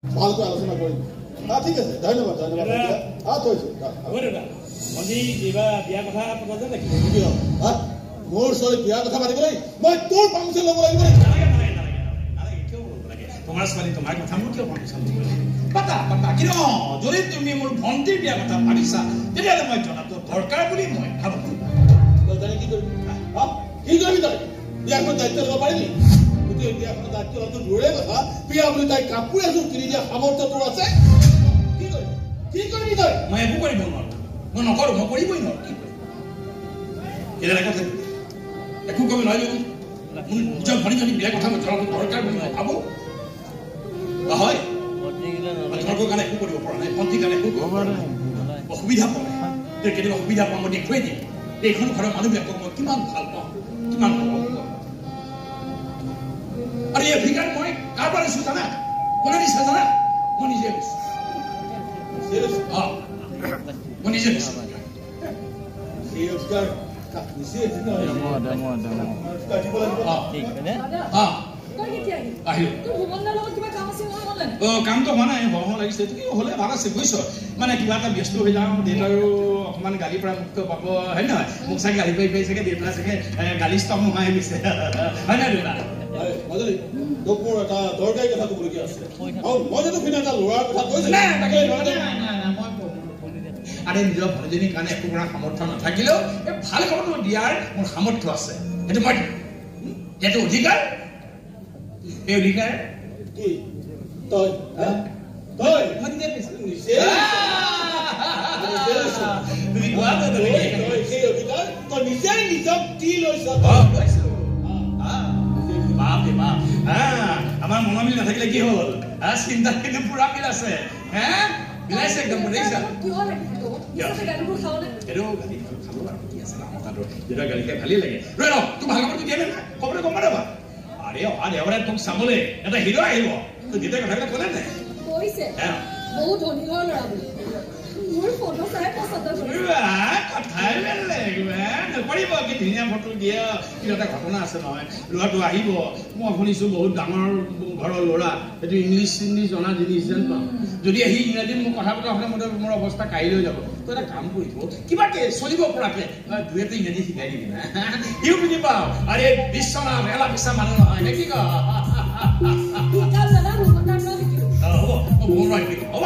ভালকৈ আলোচনা কৰিম ঠিক আছে ধন্যবাদ ধন্যবাদ থৈছোঁ মোৰ ছোৱালী বিয়াৰ কথা পাতিবলৈ মই তোৰ পাৰ্মিশ্যন ল'ব লাগিব তোমাৰ ছোৱালী তোমাৰ কথা মোৰ কিয় পাৰ্মিশ্যন দিব লাগিব পাতা পাতা কিন্তু যদি তুমি মোৰ ভণ্টিৰ বিয়াৰ কথা ভাবিছা তেতিয়াহ'লে মই জনাটো দৰকাৰ বুলি মই ভাবোঁ কি কৰিবি কি কৰিবি তই বিয়াখনৰ দায়িত্ব ল'ব পাৰিবি গোটেই বিয়াখনৰ দায়িত্ব লোৱাটো দূৰৰে কথা বিয়া বুলি তাই কাপোৰ এযোৰ কিনি দিয়া সামৰ্থ্য তোৰ আছে কি কৰিবি তই মই একো কৰিব নোৱাৰো মই নকৰোঁ মই কৰিবই নোৱাৰো কি কৰিম কেনেকৈ কথা একো কৰিব নোৱাৰিব নিজৰ ভনীজনী বিয়াৰ কথা মই জনাটো দৰকাৰ বুলি মই ভাবোঁ হয় তোমালোকৰ কাৰণে একো কৰিব পৰা নাই ভণ্টিৰ কাৰণে একো অসুবিধা পালে কেতিয়াবা সুবিধা পাওঁ মই দেখুৱাই দিম এইখন ঘৰৰ মানুহবিলাকক মই কিমান ভাল পাওঁ কিমান ভাল পাওঁ আৰু এই অধিকাৰ মই কাৰ পৰা দিছোঁ জানা কোনে দিছে জানা মই নিজে দিছোঁ মই নিজে দিছোঁ সেই অধিকাৰ কামটো হোৱা নাই হওঁ লাগিছে হ'লে ভাল আছে বুজিছ মানে কিবা এটা ব্যস্ত হৈ যাওঁ দেউতাৰো অকণমান গালিৰ পৰা মুক্ত পাব হয় নহয় মোক চাগে গালি পাৰি পাৰি চাগে দেউতা চাগে গালি ষ্টপ নোহোৱাই গৈছে হয় নহয় দেউতা তোক মোৰ এটা দৰকাৰী কথা ক'বলগীয়া আছে মই যদি কোনো এটা ল'ৰাৰ কথা কৈছোঁ আৰে নিজৰ ভনীজনীৰ কাৰণে একো কৰা সামৰ্থ্য নাথাকিলেও ভাল খবৰটো দিয়াৰ মোৰ সামৰ্থ্য আছে সেইটো মই সেইটো অধিকাৰ এই অধিকাৰ কি তই তই মই নিজে পাইছোঁ তুমি কোৱা সেই অধিকাৰ তই নিজে নিজক কি লৈছ আমাৰ মনৰ মিল নাথাকিলে কি হ'ল চিন্তা কিন্তু পুৰা মিল আছে মিলাইছে একদম গালি খাই ভালেই লাগে ৰৈ ৰ তোক ভাল খবৰটো দিয়ে নে খবৰটো গম পাবা আৰে অহা দেওবাৰে তোক চাবলৈ এটা হিৰ' আহিব তোৰ দেউতাই কথাবিলাক ক'লে নাই বহুত ধনী ঘৰৰ ল'ৰা বুলি মোৰ ফটো চাই পচন্দ কথাই নকৰিব কি ধুনীয়া ফটো দিয়ে কিন্তু এটা ঘটনা আছে নহয় ল'ৰাটো আহিব মই শুনিছোঁ বহুত ডাঙৰ ঘৰৰ ল'ৰা সেইটো ইংলিছ জনা জিনিছ যেন পাওঁ যদি আহি ইংৰাজীত মোক কথা পতা হ'লে মোৰ অৱস্থা কাঢ়ি লৈ যাব তই এটা কাম কৰিব কিবাকে চলিব পৰাকে দুই এটা ইংৰাজী শিকাই দিবি না সিও বুজি পাওঁ আৰে বিশ্বনাথ এলা পিছা মানুহ নহয় নে কি ক হ'ব মোৰ শিকিব হ'ব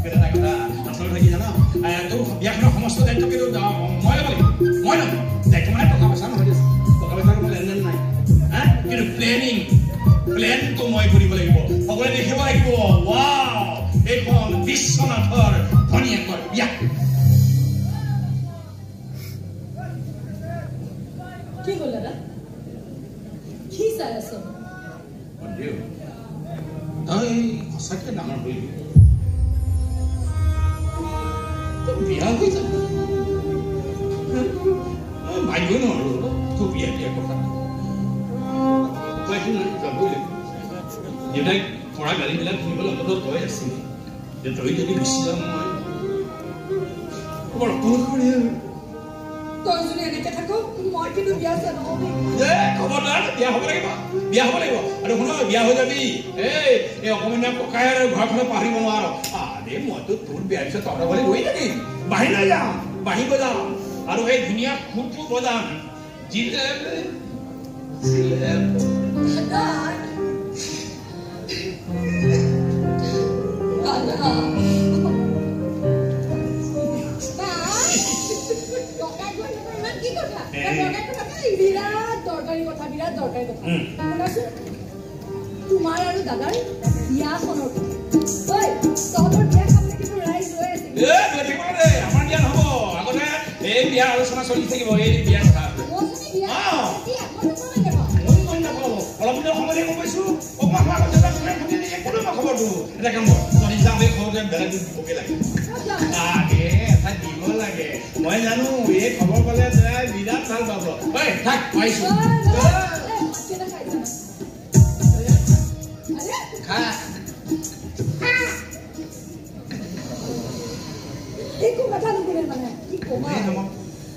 এটা কথা আচলতে থাকি জানো তোৰ বিয়াখনৰ সমস্ত দায়িত্ব কিন্তু মই ল'ব লাগিব মই ল'ম দায়িত্ব মানে টকা পইচা নহয় টকা পইচাৰ কোনো লেনদেন নাই কিন্তু প্লেনটো মই কৰিব লাগিব সকলোৱে দেখিব লাগিব ৱাও এইখন বিশ্বনাথৰ ধনীয়েকৰ বিয়া কি হ'ল দাদা কি চাই আছ তই সঁচাকৈ ডাঙৰ হৈ বিয়া হৈ যাব ভাবিব নোৱাৰো তোৰ বিয়া কথা তই যাবই দেউতাই পৰা গাড়ীবিলাক শুনিবলৈ অন্তত কৈ আছিল যে তই যদি গুচি যাওঁ মই বৰ অকলশৰে তই যদি এনেকে থাকো মই কিন্তু বিয়া নহ'ব খবৰদাৰ বিয়া হ'ব লাগিব আৰু শুন বিয়া হৈ যাবি এই অকমানিয়া ককাই আৰু ঘৰখনত পাহৰিব নোৱাৰ আৰে মইতো তোৰ বিয়াৰ পিছত তহঁতৰ ঘৰলৈ গৈ থাকিম বাহিৰলৈ যাম বাঁহী বজাম আৰু এই ধুনীয়া সুৰটো বজাম বিৰাট দৰকাৰী কথা শুনাচোন তোমাৰ আৰু দাদাৰ বিয়াখনৰ তহঁতৰ বিয়া খাবলৈ কিন্তু ৰাইজ লৈ আছে আমাৰ বিয়া নহ'ব আগতে এই বিয়া আলোচনা চলি থাকিব এই বিয়া কথা অলপ দিনৰ সময়তে গম পাইছো অকণমান খবৰটো এটা কাম কৰ যাম এই খবৰটো বেলেগ দিবকে লাগে এটা দিব লাগে মই জানো এই খবৰ পালে বিৰাট ভাল পাব থাক পাইছো একো কথা নুশুনে মানে কি কমা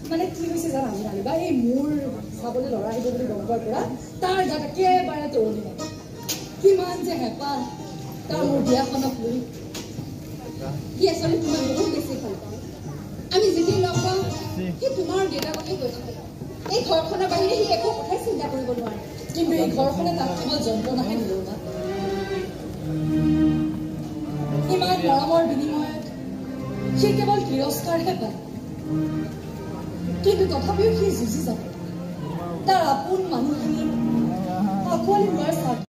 মানে কি হৈছে জানা জানিবা এই মোৰ চাবলৈ ল'ৰা আহিব বুলি গম পোৱাৰ পৰা তাৰ গাত একেবাৰে তৰণি নাই কিমান যে হেঁপাহ তাৰ মোৰ বিয়াখনক লৈ সি আচলতে তোমাক বহুত বেছি ভাল পাওঁ আমি যেতিয়া লগ পাওঁ সি তোমাৰ দেউতাৰ কথাই কৈ থাকে এই ঘৰখনৰ বাহিৰে সি একো কথাই চিন্তা কৰিব নোৱাৰে কিন্তু এই ঘৰখনে তাক কেৱল যন্ত্ৰণাহে দিলেও না ইমান মৰমৰ বিনিময়ত সি কেৱল তিৰস্কাৰহে পায় কিন্তু তথাপিও সি যুঁজি যাব তাৰ আপোন মানুহখিনি আঁকোৱালি লোৱাৰ